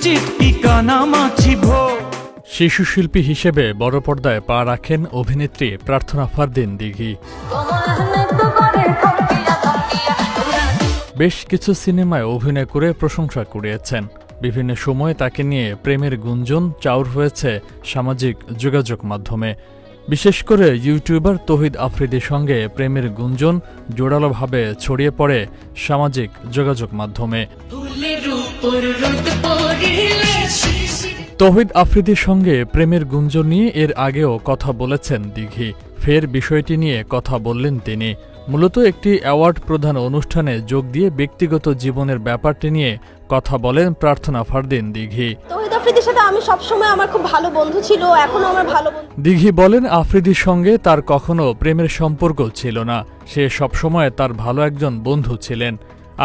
চিট্টি কানামাছি ভো। শিশু শিল্পী হিসেবে বড় পর্দায় পা রাখেন অভিনেত্রী প্রার্থনা ফারদিন দিঘি। বেশ কিছু সিনেমায় অভিনয় করে প্রশংসা কুড়িয়েছেন। বিভিন্ন সময়ে তাকে নিয়ে প্রেমের গুঞ্জন চাউর হয়েছে সামাজিক যোগাযোগ মাধ্যমে। বিশেষ করে ইউটিউবার তৌহিদ আফ্রিদির সঙ্গে প্রেমের গুঞ্জন জোরালোভাবে ছড়িয়ে পড়ে সামাজিক যোগাযোগ মাধ্যমে। তৌহিদ আফ্রিদির সঙ্গে প্রেমের গুঞ্জন নিয়ে এর আগেও কথা বলেছেন দিঘি। ফের বিষয়টি নিয়ে কথা বললেন তিনি। মূলত একটি অ্যাওয়ার্ড প্রদান অনুষ্ঠানে যোগ দিয়ে ব্যক্তিগত জীবনের ব্যাপারটি নিয়ে কথা বলেন প্রার্থনা ফারদিন দিঘি। তৌহিদ আফ্রিদির সাথে আমি সবসময় আমার খুব ভালো বন্ধু ছিল, এখনো আমার ভালো বন্ধু। দিঘি বলেন, আফ্রিদির সঙ্গে তার কখনো প্রেমের সম্পর্ক ছিল না। সে সবসময় তার ভালো একজন বন্ধু ছিলেন।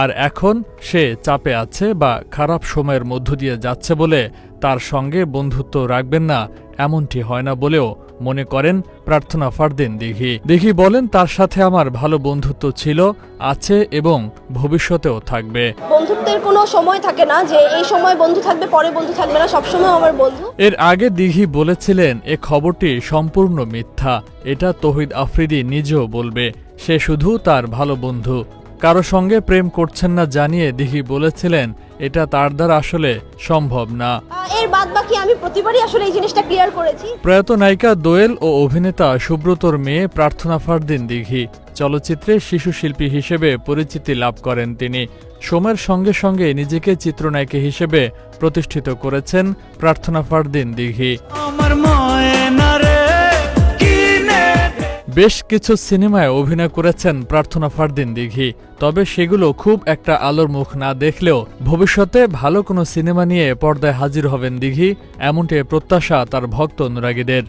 আর এখন সে চাপে আছে বা খারাপ সময়ের মধ্য দিয়ে যাচ্ছে বলে তার সঙ্গে বন্ধুত্ব রাখবেন না, এমনটি হয় না বলেও মনে করেন প্রার্থনা ফারদিন দিঘি। দিঘি বলেন, তার সাথে আমার ভালো বন্ধুত্ব ছিল, আছে এবং ভবিষ্যতেও থাকবে। বন্ধুত্বের কোনো সময় থাকে না যে এই সময় বন্ধু থাকবে পরে বন্ধু থাকবে না, সবসময় আমার বন্ধু। এর আগে দিঘি বলেছিলেন, এ খবরটি সম্পূর্ণ মিথ্যা। এটা তৌহিদ আফ্রিদি নিজেও বলবে। সে শুধু তার ভালো বন্ধু, কারো সঙ্গে প্রেম করছেন না জানিয়ে দিঘি বলেছিলেন, এটা তার দ্বারা আসলে সম্ভব না। এর বাদ বাকি আমি প্রতিবারই আসলে এই জিনিসটা ক্লিয়ার করেছি। প্রয়াত নায়িকা দোয়েল ও অভিনেতা সুব্রতর মেয়ে প্রার্থনা ফারদিন দিঘি চলচ্চিত্রে শিশু শিল্পী হিসেবে পরিচিতি লাভ করেন তিনি। সময়ের সঙ্গে সঙ্গে নিজেকে চিত্রনায়িকা হিসেবে প্রতিষ্ঠিত করেছেন প্রার্থনা ফারদিন দিঘি। আমার ময়না রে বেশ কিছু সিনেমায় অভিনয় করেছেন প্রার্থনা ফারদিন দিঘি। তবে সেগুলো খুব একটা আলোর মুখ না দেখলেও ভবিষ্যতে ভালো কোনো সিনেমা নিয়ে পর্দায় হাজির হবেন দিঘি, এমনটি প্রত্যাশা তার ভক্ত অনুরাগীদের।